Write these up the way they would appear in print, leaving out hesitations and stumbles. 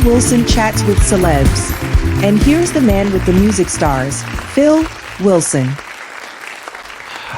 Wilson chats with celebs. And here's the man with the music stars, Phil Wilson.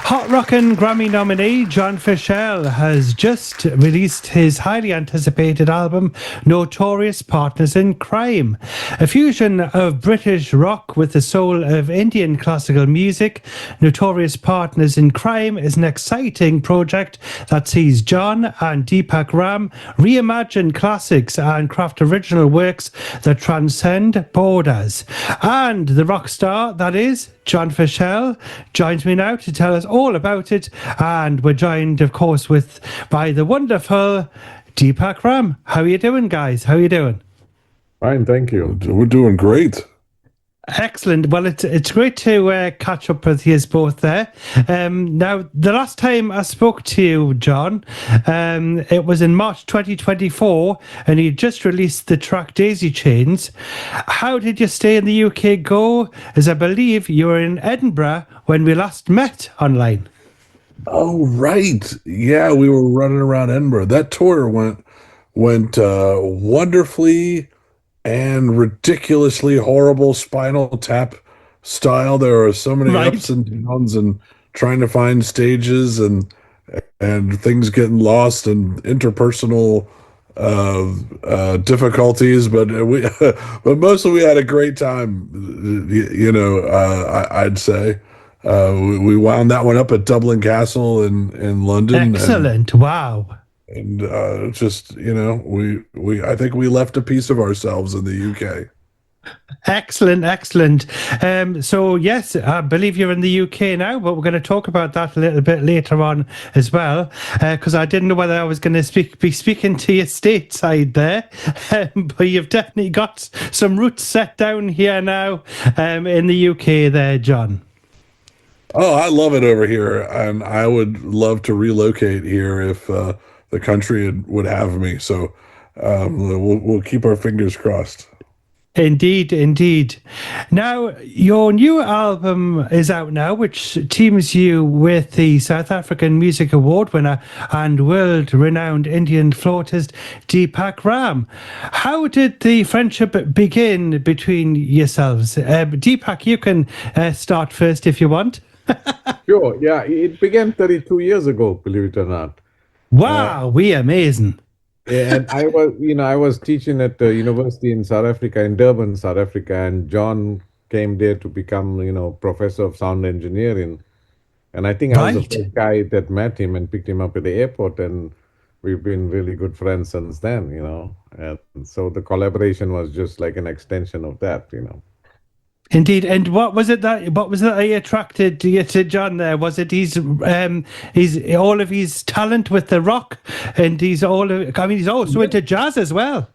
Hot Rockin' Grammy nominee John Fishell has just released his highly anticipated album Notorious Partners in Crime. A fusion of British rock with the soul of Indian classical music, Notorious Partners in Crime is an exciting project that sees John and Deepak Ram reimagine classics and craft original works that transcend borders. And the rock star that is John Fishell joins me now to tell us all about it, and we're joined, of course, by the wonderful Deepak Ram. How are you doing, guys? How are you doing? Fine, thank you. We're doing great. Excellent. Well, it's great to catch up with you both there. Now, the last time I spoke to you, John, it was in March 2024, and you just released the track Daisy Chains. How did your stay in the UK go? As I believe you were in Edinburgh when we last met online. Oh, right. Yeah, we were running around Edinburgh. That tour went wonderfully and ridiculously horrible Spinal Tap style. There are so many ups and downs, and trying to find stages and things getting lost and interpersonal difficulties, but but mostly we had a great time. I'd say we wound that one up at Dublin Castle in London. Excellent. Wow. And just, I think we left a piece of ourselves in the UK. Excellent. So yes, I believe you're in the UK now, but we're going to talk about that a little bit later on as well, because I didn't know whether I was going to be speaking to you stateside there, but you've definitely got some roots set down here now in the UK there, John. Oh, I love it over here, and I would love to relocate here if the country would have me. So we'll keep our fingers crossed. Indeed. Now, your new album is out now, which teams you with the South African Music Award winner and world-renowned Indian flautist Deepak Ram. How did the friendship begin between yourselves? Deepak, you can start first if you want. Sure, yeah. It began 32 years ago, believe it or not. Wow, amazing. And I was teaching at the university in South Africa, in Durban, South Africa, and John came there to become, professor of sound engineering. And I think I was the first guy that met him and picked him up at the airport, and we've been really good friends since then, And so the collaboration was just like an extension of that, Indeed. And what was it that attracted you to John there? Was it his all of his talent with the rock, and he's also into jazz as well?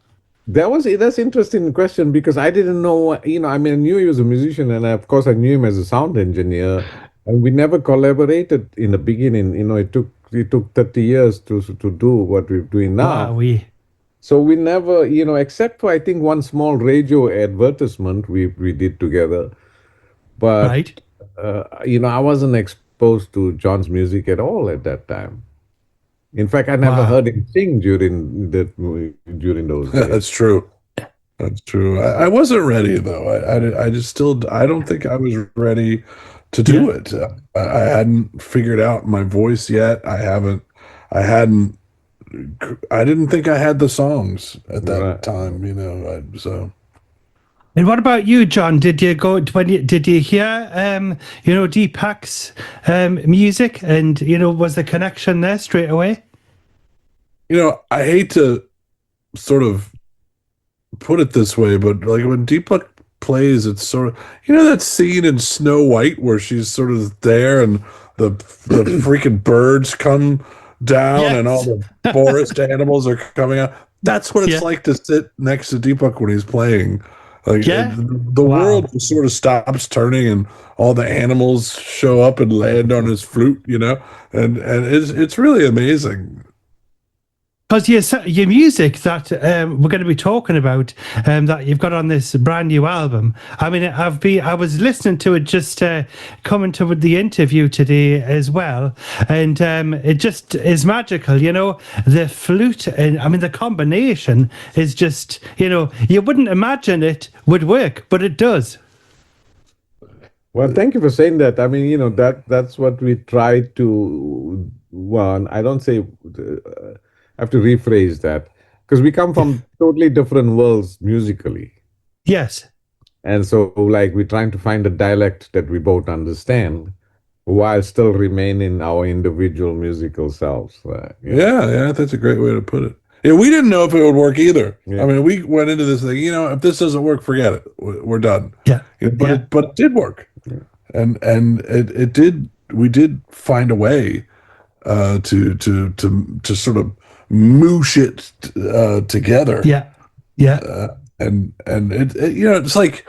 That's interesting question, because I didn't know, I knew he was a musician, and of course I knew him as a sound engineer, and we never collaborated in the beginning. It took 30 years to do what we're doing now. Wow, So we never, except for I think one small radio advertisement we did together, but I wasn't exposed to John's music at all at that time. In fact, I never heard him sing during those days. That's true. I wasn't ready though. I don't think I was ready to do it. I hadn't figured out my voice yet. I didn't think I had the songs at that time, so. And what about you, John? Did you hear, Deepak's music, and was the connection there straight away? I hate to sort of put it this way, but like when Deepak plays, it's sort of that scene in Snow White where she's sort of there, and the freaking birds come down and all the forest animals are coming out. That's what it's like to sit next to Deepak when he's playing. Like the world sort of stops turning, and all the animals show up and land on his flute, and it's really amazing. Because your music that we're going to be talking about, that you've got on this brand new album. I mean, I was listening to it just coming to the interview today as well, and it just is magical. You know, the flute, and I mean, the combination is just, you know, you wouldn't imagine it would work, but it does. Well, thank you for saying that. I mean, you know, that's what we try to. Well, I don't say. I have to rephrase that because we come from totally different worlds musically. Yes. And so, like, we're trying to find a dialect that we both understand while still remaining our individual musical selves. Yeah, that's a great way to put it. Yeah, we didn't know if it would work either. Yeah. I mean, we went into this thing, you know, if this doesn't work, forget it. We're done. Yeah. You know, but it did work. Yeah. And it did. We did find a way to sort of moosh it together. Yeah. And it you know, it's like,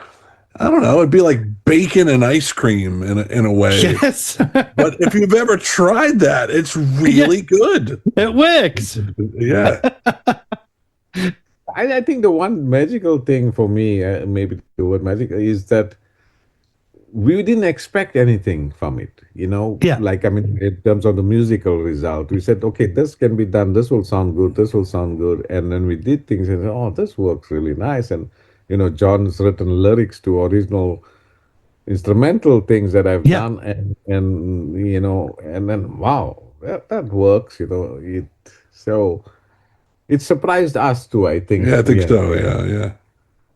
I don't know, it'd be like bacon and ice cream in a way. Yes. But if you've ever tried that, it's really good. It works. Yeah. I think the one magical thing for me, maybe the word magic, is that we didn't expect anything from it, you know? Yeah. Like, I mean, in terms of the musical result, we said, okay, this can be done. This will sound good. This will sound good. And then we did things and said, oh, this works really nice. And, you know, John's written lyrics to original instrumental things that I've done. And, you know, and then, wow, that works, you know? So it surprised us too, I think. Yeah, I think so. Yeah.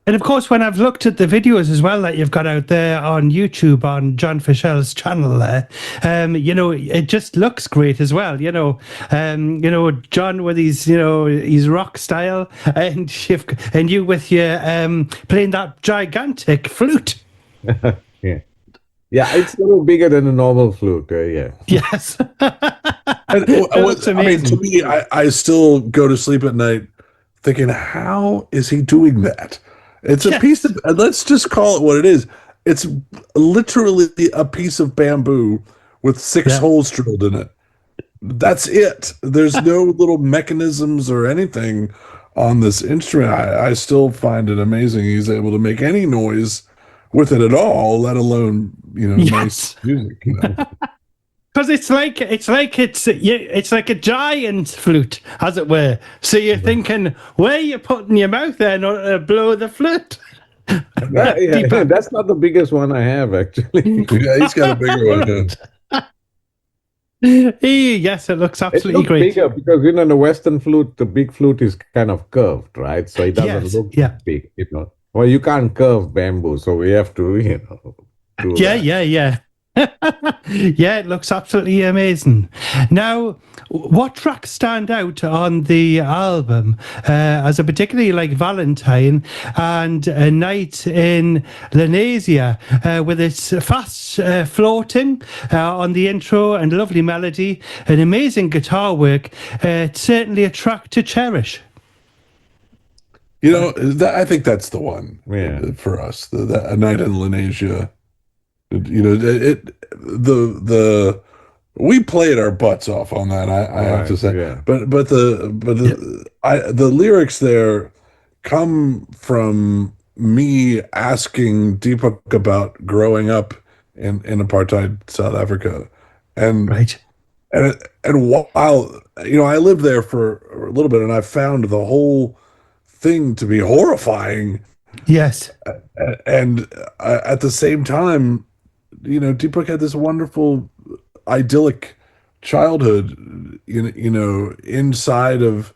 And of course, when I've looked at the videos as well that you've got out there on YouTube on John Fishell's channel there, you know, it just looks great as well. You know, John with his rock style, and you with your playing that gigantic flute. Yeah, it's a little bigger than a normal flute. Yeah. Yes. Amazing. I mean, to me, I still go to sleep at night thinking, how is he doing that? It's a piece of, let's just call it what it is. It's literally a piece of bamboo with 6 holes drilled in it. That's it. There's no little mechanisms or anything on this instrument. I still find it amazing he's able to make any noise with it at all, let alone, you know, nice music, you know. Because it's like a giant flute, as it were. So you're thinking, where are you putting your mouth there in order to blow the flute? That's not the biggest one I have, actually. Yeah, he's got a bigger one. Yes, it looks absolutely great. Bigger because, you know, the Western flute, the big flute is kind of curved, right? So it doesn't look big, you know. Well, you can't curve bamboo, so we have to, you know. Yeah. Yeah, it looks absolutely amazing. Now, what tracks stand out on the album as a particularly like Valentine and A Night in Lenasia with its fast floating on the intro and lovely melody and amazing guitar work? It's certainly a track to cherish. You know, I think that's the one for us. A Night in Lenasia. You know, we played our butts off on that. I have to say, but the lyrics there come from me asking Deepak about growing up in apartheid South Africa, and while, you know, I lived there for a little bit, and I found the whole thing to be horrifying. Yes, and at the same time, you know, Deepak had this wonderful, idyllic childhood, you know, inside of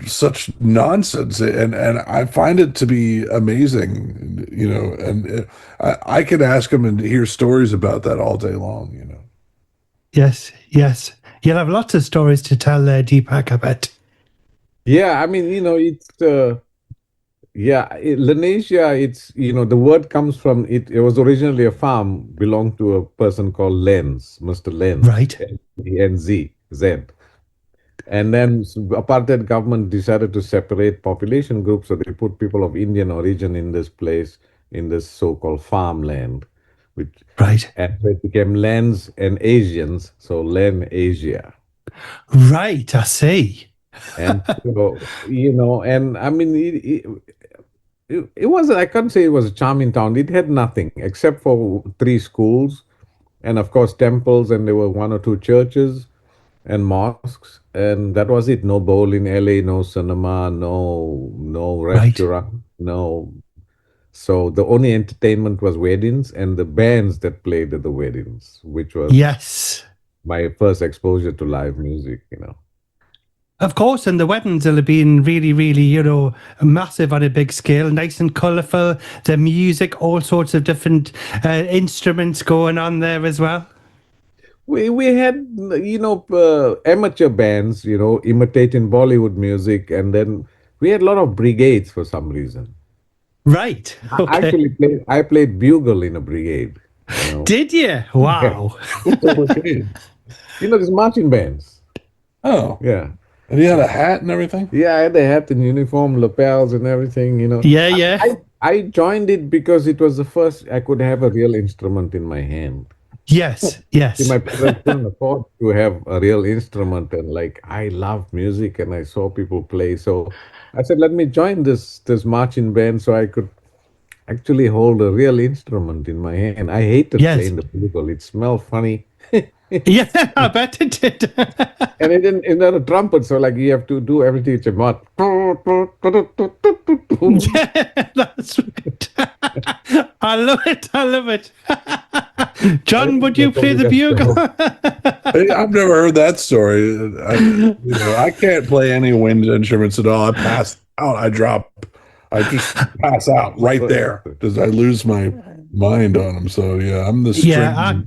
such nonsense, and I find it to be amazing, you know, and I could ask him and hear stories about that all day long, you know. Yes, you'll have lots of stories to tell there, Deepak, I bet. Yeah, I mean, you know, it's Lenasia, it's, you know, the word comes from it was originally a farm, belonged to a person called Lenz, Mr. Lenz. Right. Lenz. And then apartheid government decided to separate population groups, so they put people of Indian origin in this place, in this so-called farmland. And it became Lenz and Asians, so Len Asia. Right, I see. And so, and I mean, it was, I can't say it was a charming town. It had nothing except for 3 schools and, of course, temples, and there were 1 or 2 churches and mosques, and that was it. No bowl in LA, no cinema, no Right. restaurant, no. So the only entertainment was weddings and the bands that played at the weddings, which was Yes. my first exposure to live music. Of course, and the weddings will have been really, really, massive on a big scale, nice and colourful. The music, all sorts of different instruments going on there as well. We had amateur bands, imitating Bollywood music, and then we had a lot of brigades for some reason. Right. I Okay. actually I played bugle in a brigade. Did you? Wow. There's marching bands. Oh, Yeah. and he had a hat and everything. Yeah, I had the hat and uniform, lapels and everything. Yeah, yeah. I joined it because it was the first I could have a real instrument in my hand. Yes, yes. See, my parents couldn't afford to have a real instrument, and like I love music, and I saw people play, so I said, "Let me join this marching band, so I could actually hold a real instrument in my hand." I hated Yes. playing the bugle; it smelled funny, Yeah, I bet it did. and it didn't. It's not a trumpet, so like you have to do everything with your mouth. Yeah, that's right. I love it. I love it. John, would you play the bugle? Hey, I've never heard that story. I can't play any wind instruments at all. I pass out. I drop. I just pass out right there because I lose my mind on them. So yeah, I'm the string. Yeah,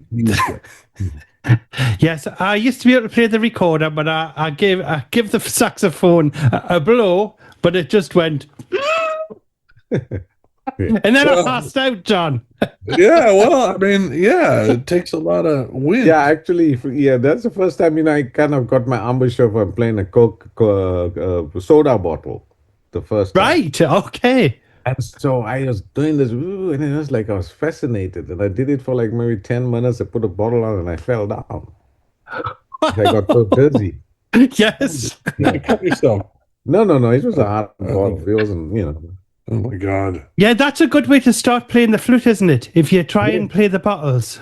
yes, I used to be able to play the recorder, but I give the saxophone a blow, but it just went. And then I passed out, John. Yeah, well, I mean, yeah, it takes a lot of wind. Yeah, actually, that's the first time I kind of got my embouchure from playing a Coke soda bottle. The first time. Right. Okay. And so I was doing this, and it was like I was fascinated, and I did it for like maybe 10 minutes. I put a bottle on, and I fell down. I got so dizzy. Yes. You cut yourself. No. It was a hard bottle. It wasn't. Oh my God. Yeah, that's a good way to start playing the flute, isn't it? If you try and play the bottles,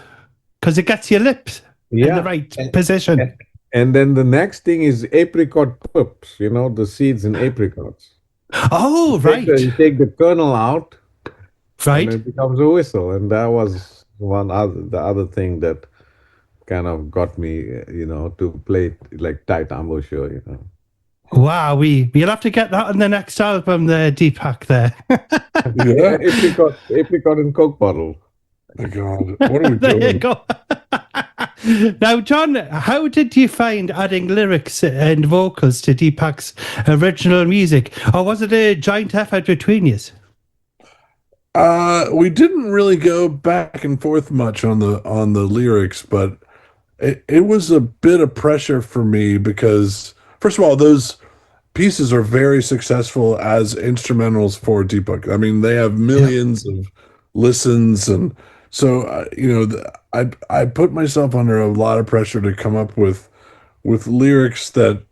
because it gets your lips in the right position. And then the next thing is apricot pips. The seeds in apricots. Oh, right. You take the kernel out, Right. and it becomes a whistle. And that was the other thing that kind of got me, to play like tight embouchure. Wow, you'll have to get that on the next album there, Deepak there. Yeah. apricot and Coke bottle. Oh my God. What are we There you doing? go. Now, John, how did you find adding lyrics and vocals to Deepak's original music? Or was it a joint effort between you? We didn't really go back and forth much on the lyrics, but it was a bit of pressure for me because, first of all, those pieces are very successful as instrumentals for Deepak. I mean, they have millions of listens, and so I put myself under a lot of pressure to come up with lyrics that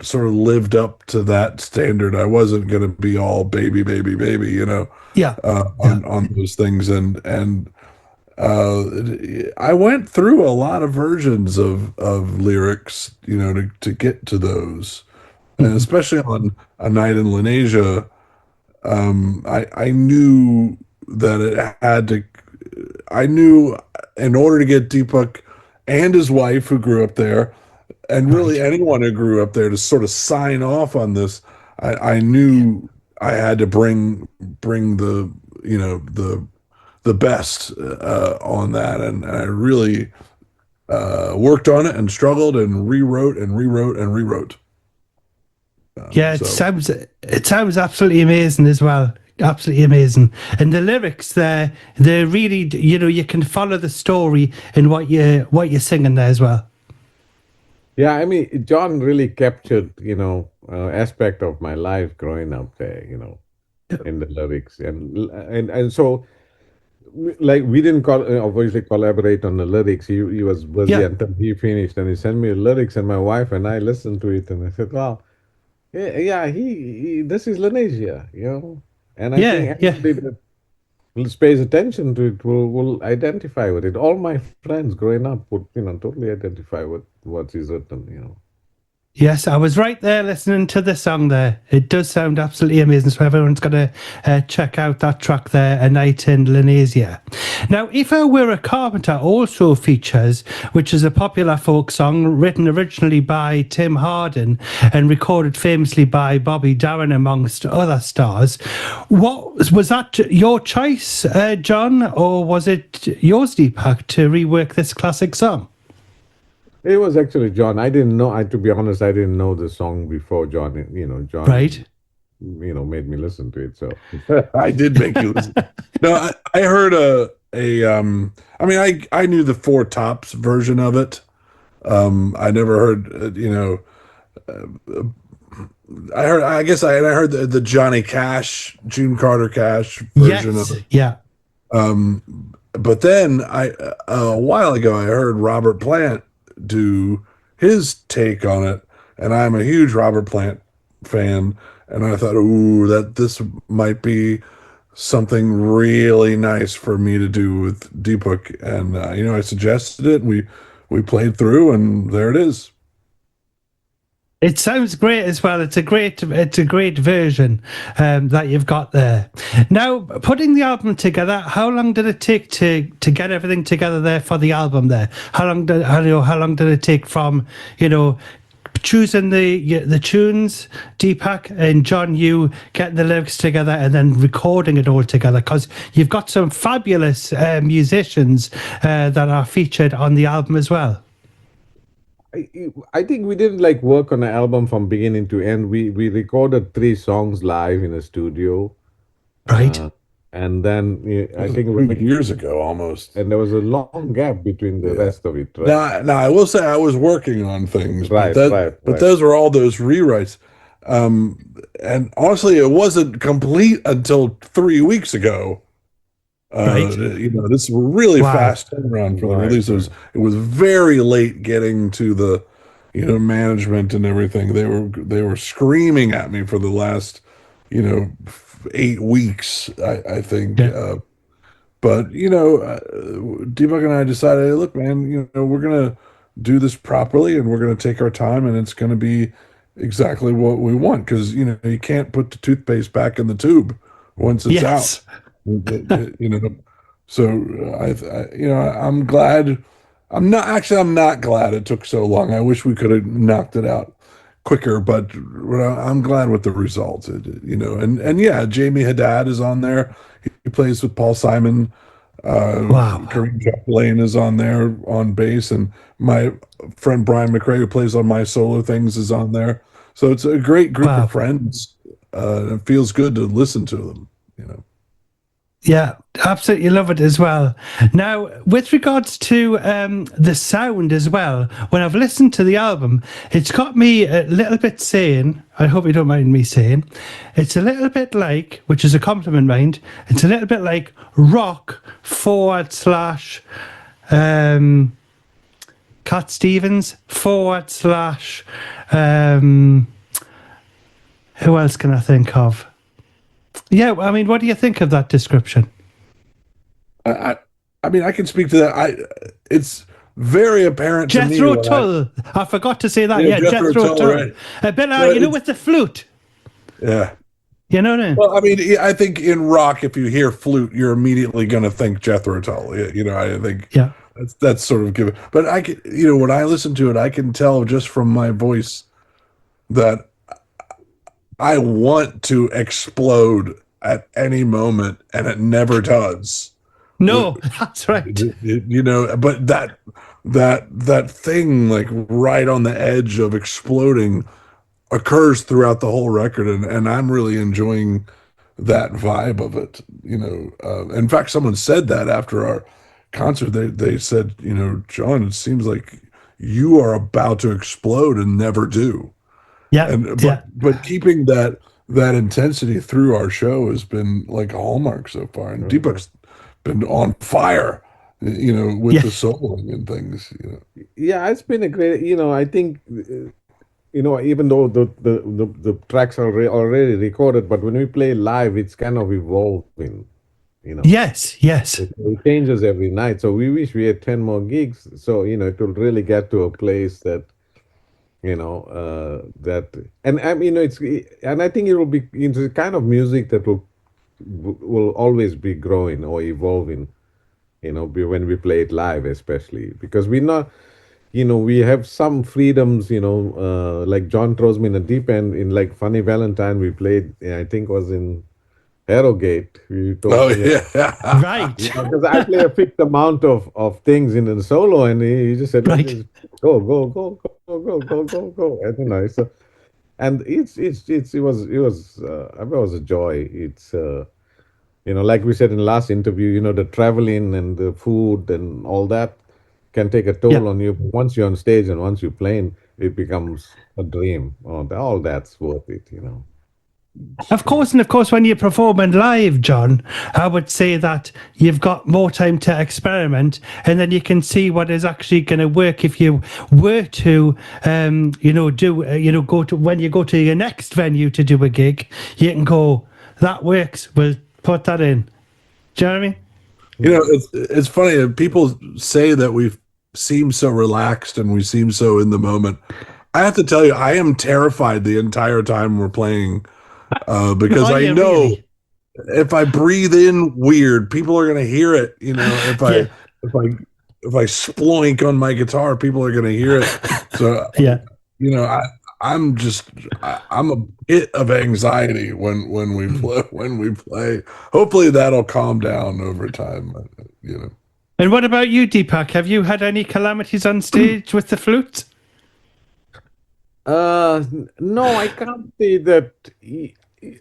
sort of lived up to that standard. I wasn't going to be all baby, baby, baby, Yeah. on those things, and I went through a lot of versions of lyrics, to get to those, and especially on A Night in Lenasia, I knew that it had to. I knew in order to get Deepak and his wife, who grew up there, and really anyone who grew up there, to sort of sign off on this, I knew I had to bring the the best on that, and I really worked on it and struggled and rewrote and rewrote and rewrote. Yeah, it sounds absolutely amazing as well. Absolutely amazing. And the lyrics they're really, you can follow the story in what you're singing there as well. Yeah, I mean, John really captured, aspect of my life growing up there, in the lyrics, and so, like, we didn't obviously collaborate on the lyrics. He was busy until he finished, and he sent me the lyrics, and my wife and I listened to it, and I said, "Wow, Yeah, he this is Lanesia, and I think Yeah, yeah. everybody that pays attention to it will identify with it. All my friends growing up would, totally identify with what he's written. Yes, I was right there listening to the song there. It does sound absolutely amazing. So everyone's got to check out that track there, A Night in Lanesia. Now, If I Were a Carpenter also features, which is a popular folk song written originally by Tim Hardin and recorded famously by Bobby Darin, amongst other stars. What was that your choice, John, or was it yours, Deepak, to rework this classic song? It was actually John. I didn't know. To be honest, I didn't know the song before John. John. Right. Made me listen to it. So I did make you listen. No, I heard I mean, I knew the Four Tops version of it. I never heard, I guess I heard the Johnny Cash, June Carter Cash version of Yes. it. Yeah. But then a while ago, I heard Robert Plant do his take on it, and I'm a huge Robert Plant fan, and I thought, ooh, that this might be something really nice for me to do with Deepak, and I suggested it. We played through, and there it is. It sounds great as well. It's a great version that you've got there. Now, putting the album together, how long did it take to get everything together there for the album? There, how long did it take from choosing the tunes, Deepak and John, you getting the lyrics together and then recording it all together? Because you've got some fabulous musicians that are featured on the album as well. I think we didn't work on the album from beginning to end. We recorded 3 songs live in a studio, Right. and then I think years ago almost, and there was a long gap between the rest of it. Right? Now I will say I was working on things, Right, but those were all those rewrites. And honestly, it wasn't complete until 3 weeks ago. Right. This really fast turnaround for the release. It was very late getting to the, management and everything. They were screaming at me for the last, 8 weeks, I think. Yeah. But Deepak and I decided, hey, look, man, we're gonna do this properly, and we're gonna take our time, and it's gonna be exactly what we want, because you can't put the toothpaste back in the tube once it's out. So I'm glad. I'm not glad it took so long. I wish we could have knocked it out quicker, but I'm glad with the results. And yeah, Jamie Haddad is on there. He plays with Paul Simon. Wow. Kareem Jacqueline is on there on bass, and my friend Brian McRae, who plays on my solo things, is on there. So it's a great group of friends. It feels good to listen to them. Yeah, absolutely love it as well. Now, with regards to the sound as well, when I've listened to the album, it's got me a little bit saying, I hope you don't mind me saying, it's a little bit like, which is a compliment, mind, it's a little bit like rock / Cat Stevens / who else can I think of? Yeah, I mean, what do you think of that description? I mean, I can speak to that. It's very apparent to me. Jethro Tull. I forgot to say that. Yeah, Jethro Tull. Right. A bit like, with the flute. Yeah. You know what I mean? Well, I mean, I think in rock, if you hear flute, you're immediately going to think Jethro Tull. I think that's sort of given. But I can, when I listen to it, I can tell just from my voice that I want to explode at any moment, and it never does. No, that's right. But that thing, like right on the edge of exploding, occurs throughout the whole record, and I'm really enjoying that vibe of it. In fact, someone said that after our concert. They said, John, it seems like you are about to explode and never do. Yeah. But keeping that intensity through our show has been like a hallmark so far. And Deepak's been on fire, with the soloing and things. Yeah, it's been a great, I think even though the tracks are already recorded, but when we play live, it's kind of evolving. Yes. It changes every night. So we wish we had 10 more gigs. So, it will really get to a place that, and I mean, and I think it will be into the kind of music that will always be growing or evolving, when we play it live, especially because we not, we have some freedoms, like John throws me in the deep end in like Funny Valentine. We played, I think was in Harrogate. Oh yeah. Right. Because I play a fixed amount of things in the solo, and he just said, Right. just go. I don't know. So, and it was a joy. It's like we said in the last interview, the traveling and the food and all that can take a toll on you. But once you're on stage and once you're playing, it becomes a dream. All that's worth it. Of course, when you're performing live, John, I would say that you've got more time to experiment, and then you can see what is actually going to work. If you were to, go to when you go to your next venue to do a gig, you can go, that works. We'll put that in. Do you know what I mean? It's funny. People say that we seem so relaxed and we seem so in the moment. I have to tell you, I am terrified the entire time we're playing. Because I know really? If I breathe in weird, people are going to hear it. If I sploink on my guitar, people are going to hear it. So I'm a bit of anxiety when we play. Hopefully that'll calm down over time. And what about you, Deepak? Have you had any calamities on stage with the flute? No, I can't say that.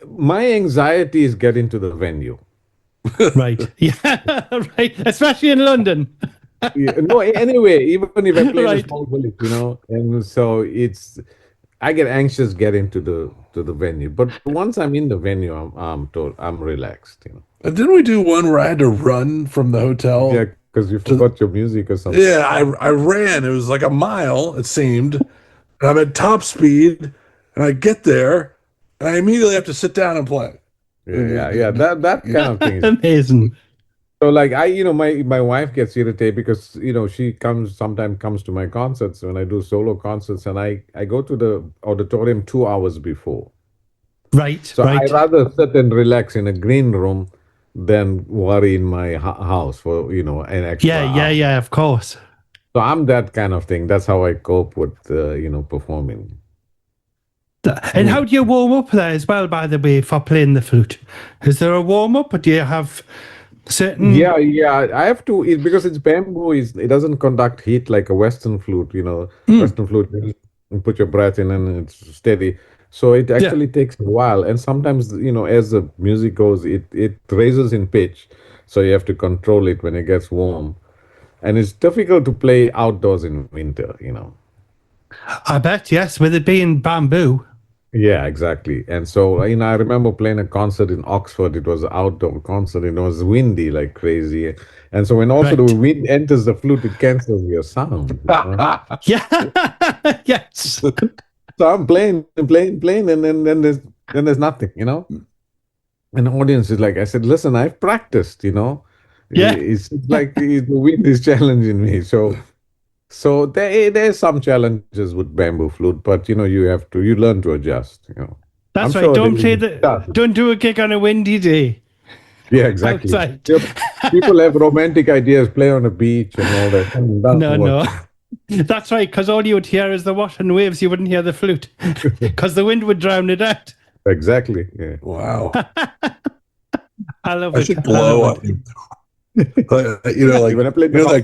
My anxiety is getting to the venue. Right. Yeah. Right. Especially in London. No, anyway, even if I play in a small village, and so I get anxious getting to the venue. But once I'm in the venue, I'm relaxed. Didn't we do one where I had to run from the hotel? Yeah, because you forgot your music or something. Yeah, I ran. It was like a mile, it seemed. And I'm at top speed, and I get there, and I immediately have to sit down and play. Yeah. That kind of thing. Amazing. So like my wife gets irritated because she sometimes comes to my concerts when I do solo concerts, and I go to the auditorium 2 hours before. Right. So I rather sit and relax in a green room than worry in my house for an extra hour. Yeah. Of course. So I'm that kind of thing. That's how I cope with performing. And how do you warm up there as well, by the way, for playing the flute? Is there a warm up, or do you have certain... Yeah, I have to, because it's bamboo, it doesn't conduct heat like a Western flute, Western flute, you put your breath in and it's steady. So it actually takes a while. And sometimes, as the music goes, it raises in pitch. So you have to control it when it gets warm. And it's difficult to play outdoors in winter, I bet, yes, with it being bamboo. Yeah, exactly. And so, I remember playing a concert in Oxford. It was an outdoor concert. It was windy like crazy. And so when also the wind enters the flute, it cancels your sound. Yeah. Yes. So I'm playing, and then there's nothing, And the audience is like, I said, listen, I've practiced, Yeah. It's like the wind is challenging me. So there's some challenges with bamboo flute, but you learn to adjust. That's I'm right. Sure Don't do a gig on a windy day. Yeah, exactly. Outside. People have romantic ideas, play on a beach and all that. No. That's right, because all you would hear is the washing waves. You wouldn't hear the flute because the wind would drown it out. Exactly. Yeah. Wow. I love it. I should blow up. Like when I played that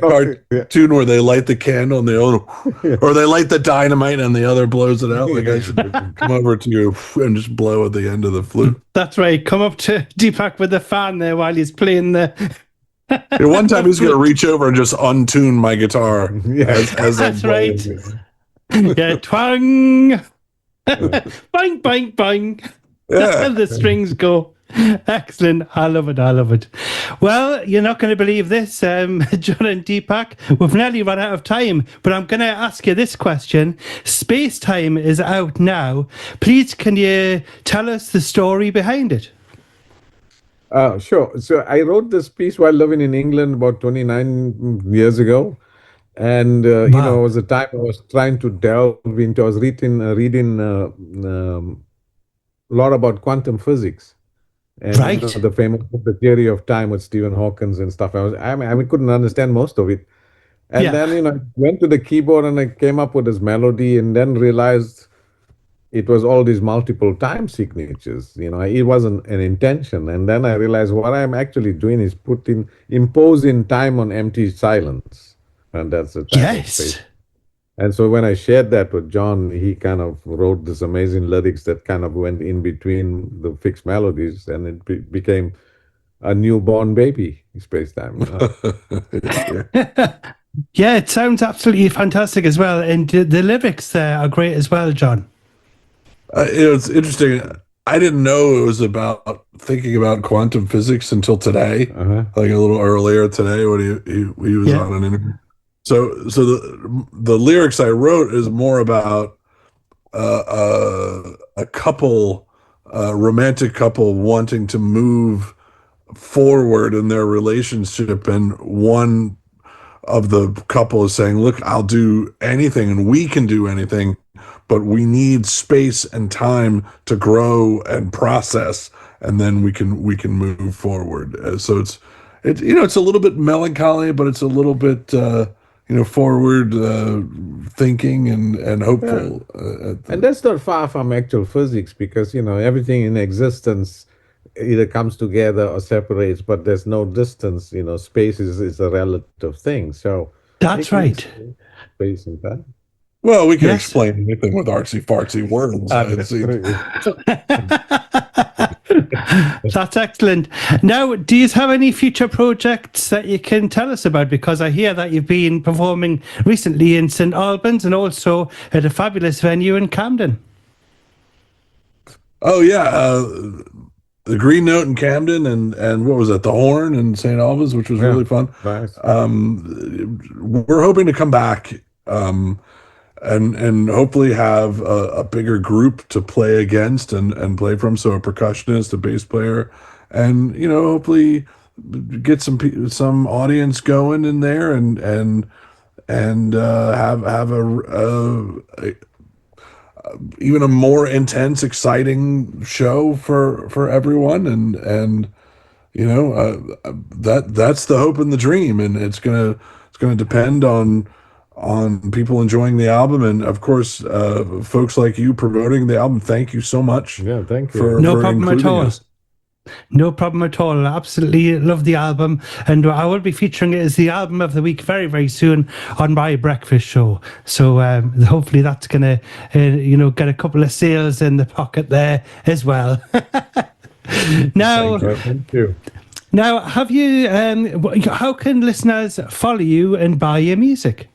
cartoon where they light the candle and or they light the dynamite and the other blows it out. Like I should come over to you and just blow at the end of the flute. That's right. Come up to Deepak with the fan there while he's playing the. One time he's going to reach over and just untune my guitar. As that's right. Yeah, twang. Bang, bang, bang. Yeah. The strings go. Excellent. I love it. I love it. Well, you're not going to believe this, John and Deepak. We've nearly run out of time, but I'm going to ask you this question. Spacetime is out now. Please, can you tell us the story behind it? Sure. So I wrote this piece while living in England about 29 years ago. And, it was a time I was trying to delve into, I was reading a lot about quantum physics. And Right. the famous book, The Theory of Time with Stephen Hawking and stuff. I couldn't understand most of it. And then, I went to the keyboard and I came up with this melody and then realized it was all these multiple time signatures. It wasn't an intention. And then I realized what I'm actually doing is imposing time on empty silence. And that's the type of space. And so when I shared that with John, he kind of wrote this amazing lyrics that kind of went in between the fixed melodies, and it became a newborn baby, Spacetime. Yeah, it sounds absolutely fantastic as well. And the lyrics there are great as well, John. It's interesting. I didn't know it was about thinking about quantum physics until today, like a little earlier today when he was on an interview. So the lyrics I wrote is more about a couple, romantic couple wanting to move forward in their relationship, and one of the couple is saying, "Look, I'll do anything, and we can do anything, but we need space and time to grow and process, and then we can move forward." So it's a little bit melancholy, but it's a little bit forward thinking and hopeful. And that's not far from actual physics, because everything in existence either comes together or separates, but there's no distance. Space is a relative thing. So that's right. Space and time. Well, we can explain anything with artsy-fartsy words. That's excellent. Now, do you have any future projects that you can tell us about? Because I hear that you've been performing recently in St. Albans and also at a fabulous venue in Camden. Oh, yeah. The Green Note in Camden and what was it? The Horn in St. Albans, which was really fun. Nice. We're hoping to come back and hopefully have a bigger group to play against and play from. So a percussionist, a bass player, and hopefully get some audience going in there and have a even a more intense, exciting show for everyone. And that's the hope and the dream, and it's gonna depend on people enjoying the album, and of course folks like you promoting the album. Thank you so much. Yeah, thank you. No problem at all. No problem at all. I absolutely love the album, and I will be featuring it as the album of the week very, very soon on my breakfast show. So hopefully that's gonna get a couple of sales in the pocket there as well. Now, thank you. Now, have you? How can listeners follow you and buy your music?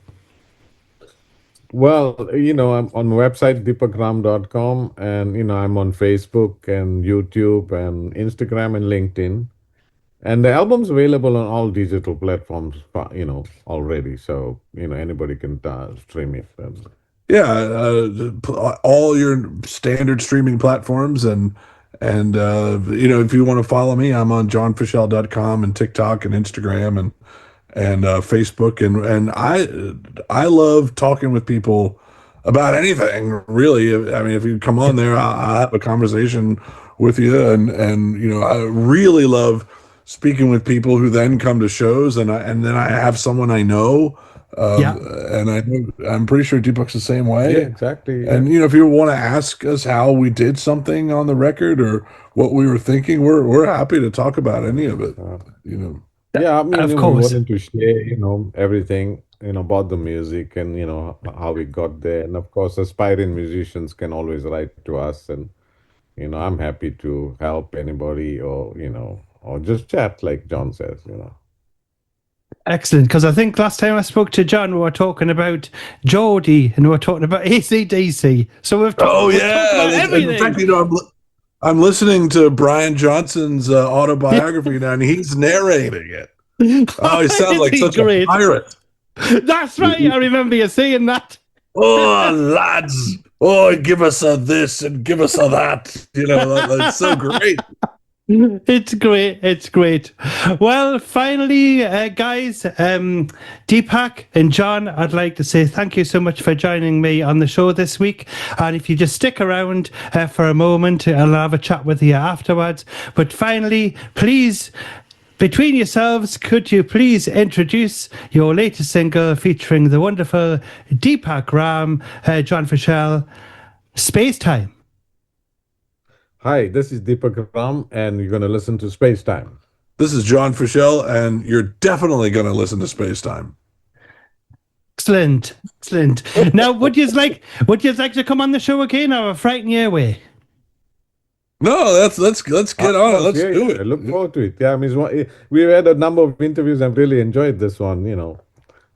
Well, I'm on the website deepakram.com, and I'm on Facebook and YouTube and Instagram and LinkedIn. And the album's available on all digital platforms, already. So, anybody can stream it. All your standard streaming platforms, and if you want to follow me, I'm on johnfishell.com and TikTok and Instagram and Facebook, and I love talking with people about anything, really. I mean, if you come on there, I'll have a conversation with you, and I really love speaking with people who then come to shows, and then I have someone I know, and I'm pretty sure Deepak's the same way. Yeah, exactly. Yeah. And if you want to ask us how we did something on the record or what we were thinking, we're happy to talk about any of it. Yeah, I mean, of we course. wanted to share, everything, about the music and, how we got there. And of course, aspiring musicians can always write to us, and, I'm happy to help anybody or just chat, like John says, Excellent, because I think last time I spoke to John, we were talking about Geordie and we were talking about AC/DC. So we've talked about everything. In fact, I'm listening to Brian Johnson's autobiography now, and he's narrating it. Oh, he sounds like such a pirate. That's right. I remember you saying that. Oh, lads. Oh, give us a this and give us a that. That's so great. It's great. It's great. Well, finally, guys, Deepak and John, I'd like to say thank you so much for joining me on the show this week. And if you just stick around for a moment, I'll have a chat with you afterwards. But finally, please, between yourselves, could you please introduce your latest single featuring the wonderful Deepak Ram, John Fishell, Spacetime? Hi, this is Deepak Ram, and you're going to listen to Spacetime. This is John Fishell, and you're definitely going to listen to Spacetime. Excellent, excellent. Now, would you like to come on the show again, or frighten you away? No, let's get on it. Let's do it. I look forward to it. Yeah, I mean, we've had a number of interviews. I've really enjoyed this one.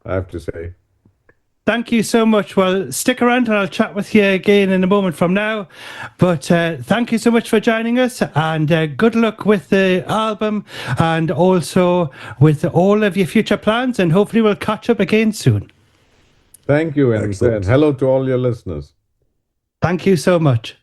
I have to say. Thank you so much. Well, stick around and I'll chat with you again in a moment from now. But thank you so much for joining us, and good luck with the album and also with all of your future plans, and hopefully we'll catch up again soon. Thank you, and hello to all your listeners. Thank you so much.